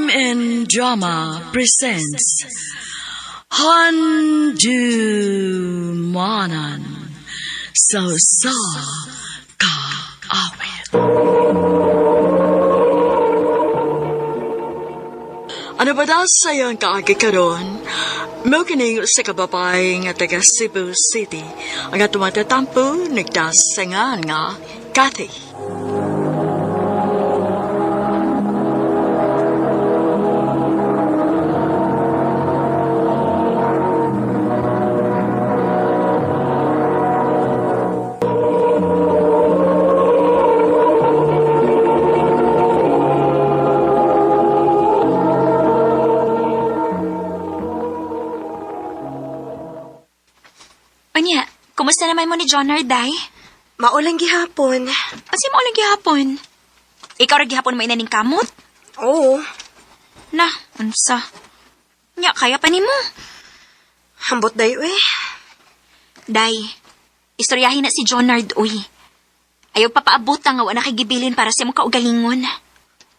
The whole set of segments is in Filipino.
and Drama presents Handumanan Sa Kaawit. Ano ba daw sayang kaagi karon? Mo kining sa kababay nga taga Cebu City ang atumatampo nagdasangan nga Kathy. Anya, kumusta naman mo ni Jonard, day? Maulang gihapon. Kasi maulang gihapon. Ikaw ra gihapon mo inaning kamot? Oo. Na, unsa? Nya, kaya pa nimo. Hambot dayo eh. Day, istoryahin na si Jonard, uy. Ayaw papaabot nga wala kagibilin para sa mong kaugalingon.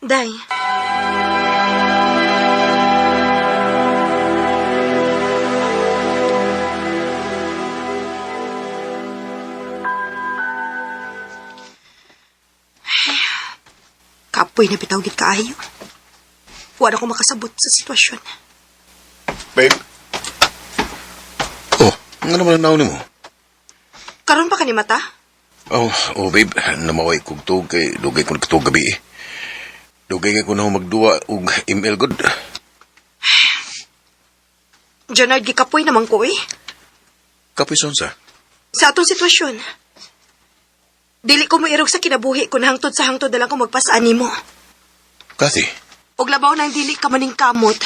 Day. Kapoy na bitaw gid kaayo. Wala ko makasabot sa sitwasyon. Babe. Oh, nga naman ang naon mo? Karon pa ka ni mata? Oh, babe. Namaway kong tug kay dugay ko nagtug gabi eh. Dugay nga ko na magduwa og email good. Jonard, gikapoy naman ko eh. Kapison sa? Sa atong sitwasyon. Dili ko mairog sa kinabuhi kung hangtod sa hangtod na lang ko magpasaan nimo. Kathy. Og labaw nang dili ka maning kamot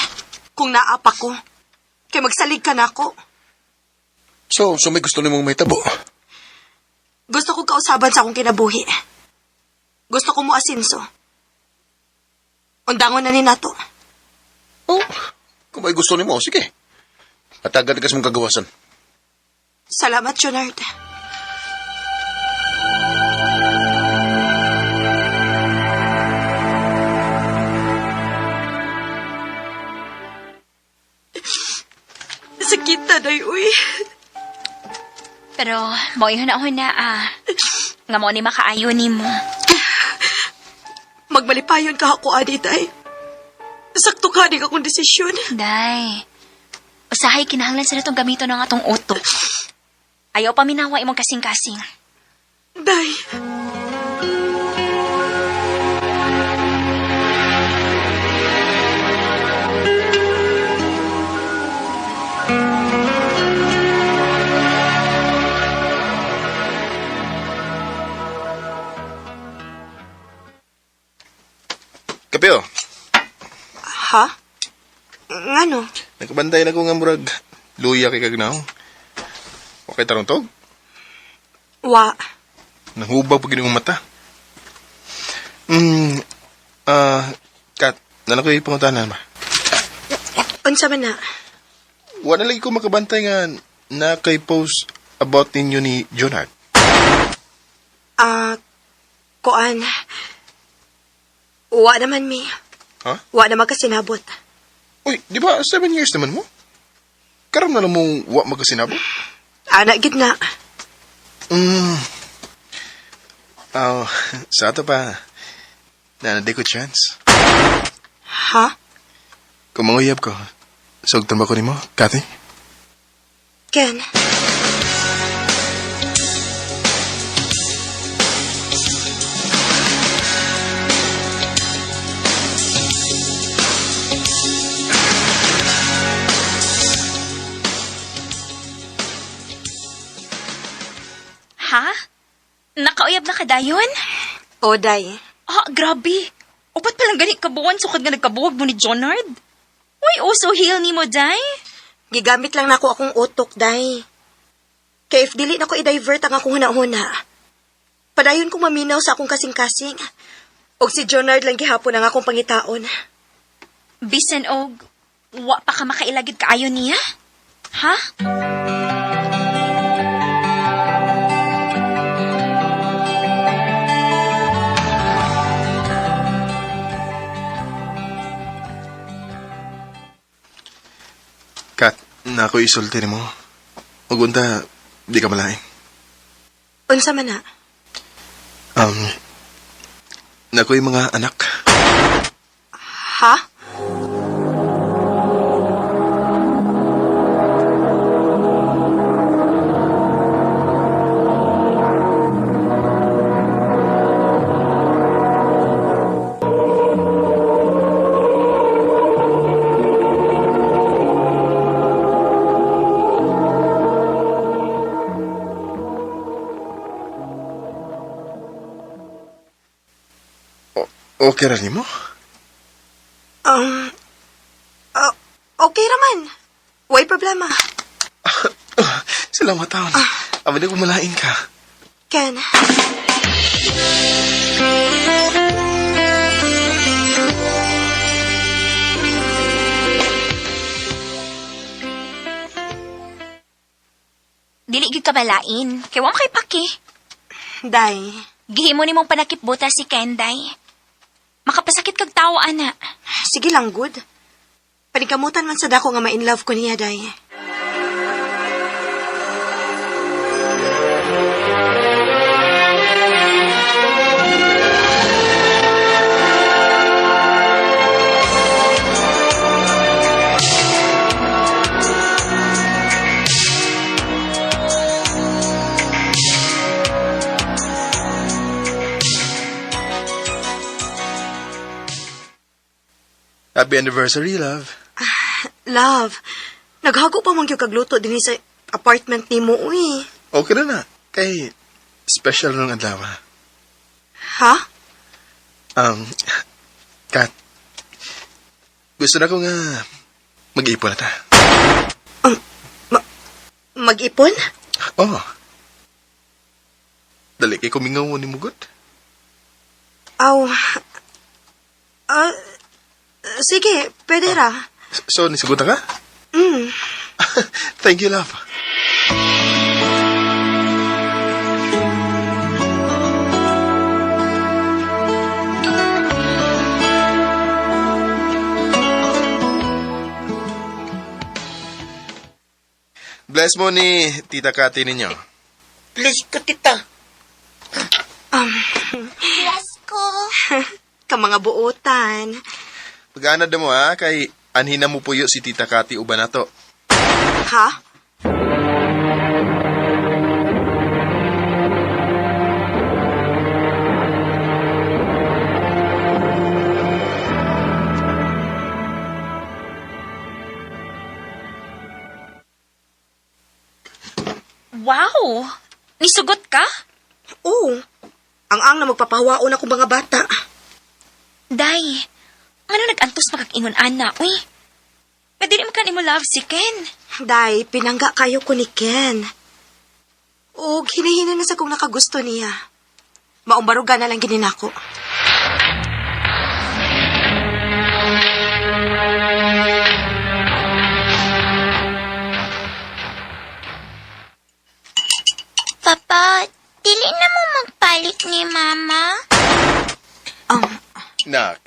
kung naapa ko. Kay magsalig ka na ako. So may gusto nimong may tabo? Gusto ko kausaban sa akong kinabuhi. Gusto ko mo asinso. Undangon na ni nato. Oh, kung may gusto nimo, sige. Atagan ka sa mong kagawasan. Salamat, Jonard. Sakit na, day, uy. Pero, mo ihuna-huna nga mo ni makaayo ni mo. Magbalipayon ka ako, adi, day. Sakto ka, di ka kong desisyon. Day, usahay kinahanglan sa natong gamito ng atong utok. Ayaw pa minawa imong kasing-kasing. Day. Kapyo, Ha? Ngano? nakabantay na ko nga murag luya kay kagnaw. Okay tarong tog? Wa. Nangubag pag inyong mata. Kat, nalang ko yung pangutanan ba? Unsa man na? Wala lagi ko makabantay nga na kay post about ninyo ni Jonard. Kuan. Wa naman mi. Ha? Wa naman kasinabot. Uy, di ba 7 years naman mo? Karam na lang mong wa magkasinabo? Anak gid na. Sa ato pa, nanaday ko chance. Ha? Kung manguyab ko, sugtan ba ko ni mo, Kathy? Ken? Ha? Nakauyab na kadayon? O, day. Grabe. Upat palang ganit kabuwan sukad nga nagkabuwag mo ni Jonard. Uy, so heal ni mo, day? Gigamit lang nako akong utok, day. Kaya if dili na ko i-divert ang akong huna-huna, padayon kong maminaw sa akong kasing-kasing. Og si Jonard lang gihapon ang akong pangitaon. Bisan og, wa pa ka makailagid kaayo niya? Ha? Na ako isulti ni mo. Ugunta, di ka malain. Unsa man na? Na ako'y mga anak. Ha? Okay ra ni mo? Okay raman. Way problema. Salamat taon. Aba di ko malain ka. Ken. Dili gyud ka balain. Kay wa kay paki. Day. Gihimo nimong panakipbuta si Kenday. Makapasakit kag tawo, ana. Sige lang, good. Panikamutan man sa dako nga ma-in love ko niya, day. Happy anniversary, love. Love, naghago pa man gyud kag luto dinhi sa apartment nimo, uy. Okay na na. Kay special nung adlaw. Ha? Kat. Gusto na ko nga mag-ipon na ta. Mag-ipon? Oh. Dali kay kumingaw mo ni Mugot. Aw. Sige, pwede ra. So, nisugutan ka? Thank you, love. Bless mo ni Tita Kati ninyo. Please ko, tita. Yes ko. Ka mga buotan. Pag-anad mo ha, kay anhina mo puyo si Tita Kati uban nato. Ha? Wow! Nisugot ka? Oo. Ang na magpapahawaon ako mga bata. Day, ano nag-antos magkakingon ana, uy? Pwede rin mo love si Ken. Day, pinangga kayo ko ni Ken. O, hinahina na sa kung nakagusto niya. Maumbaruga na lang gininako. Papa, dili na mo magpalit ni Mama? Nak,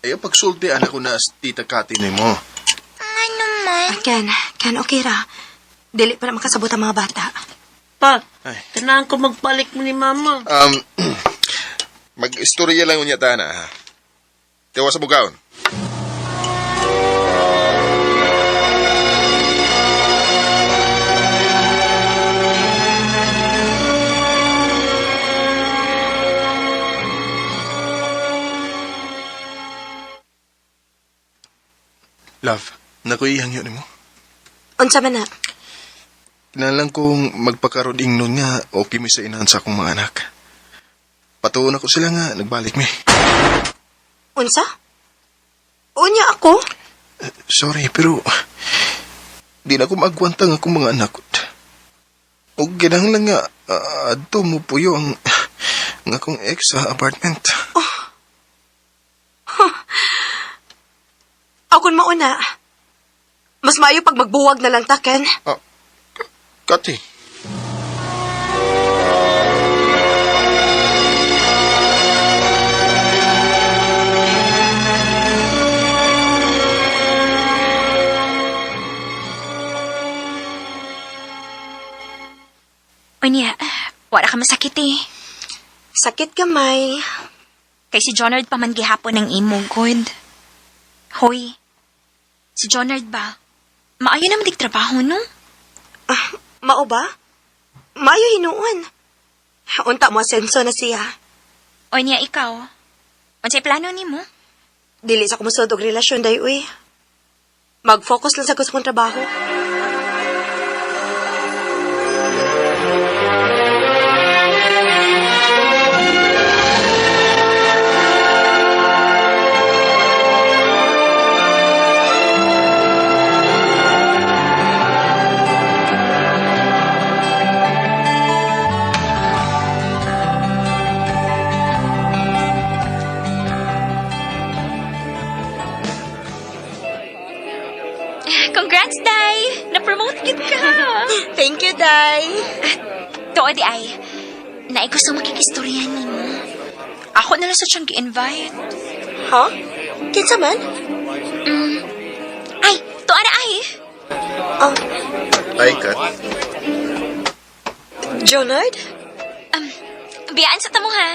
ayaw pagsulti anak ko na si Tita Kati ni mo. Ano man? Ken, okay ra. Dili pa na makasabot ang mga bata. Pa, Ay. kailangan ko magbalik mo ni Mama. Mag-istorya lang unya ta na ha. Tiwa sa bugaon. Love, nakuihang yun mo. Unsa man na? Kinalang kong magpakaroon ingnon nga okay mi sa inahan sa akong mga anak. Patuon ako sila nga, nagbalik mi. Unsa? Unya ako? Sorry, pero di na ko maagwantang akong mga anak. O ginahanglan nga, adto mo puyo ang akong ex sa apartment. Akon mauna. Mas maayo pag magbuwag na lang ta, Ken. Kati. O niya, wala ka masakit eh. Sakit kamay. Kay si Jonard pa man gihapon ng imo, good. Hoy, si Jonard ba? Maayo naman trabaho, no? Mao ba? Maayo hinuon. Unta mo asenso na siya. O niya, ikaw? Unsay plano ni mo? Dili sa kumusod og relasyon day uy. Mag-focus lang sa gusto kong trabaho. Congrats, Day! Na-promote gid ka! Thank you, Day. Tuo di ay, naay gusto makikistorya ni mo. Ako na lang sa siyang gi-invite. Ha? Kinsa man? Ay, tuo na ay! Oh, Ay, Kat. Jonard? Biyaan sa tamo ha.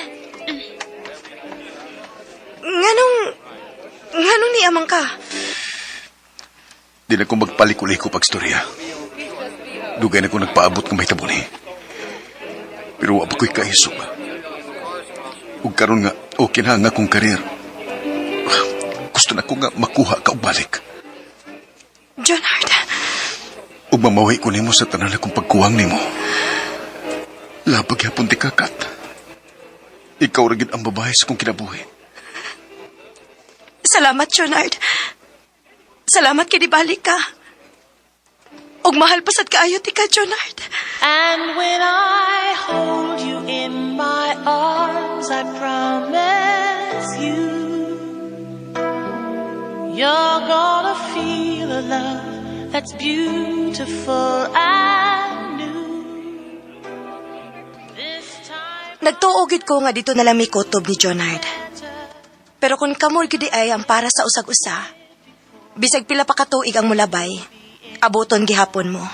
Nganong ni amang ka? Di na ko magpalikuli-ko pagstorya. Dugay na ko nagpaabot ng may tabuni. Pero wapa ko'y kaisog. Ug karon nga, okay na nga akong karir. Gusto na ko nga makuha ka og balik. Jonard? Ug mamawi ko nimo sa tanan akong pagkuwang nimo. Labag yapon ti kakat. Ikaw ra gid ang babae sa kong kinabuhi. Salamat, Jonard. Salamat kay di balik ka. Og mahal pasad kaayo ti ka, Jonard. And when I hold you in my arms, I promise you, you're gonna feel a love that's beautiful and new. This time Nagtuogid ko nga dito na lang may kutob ni Jonard. Pero kung kamor gidi ay ang para sa usag-usa, bisag pila pa katuig ang mulabay, abuton gihapon mo.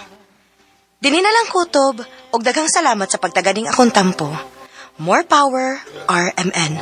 Dini na lang kutob, og daghang salamat sa pagtaganing akong tampo. More power, RMN.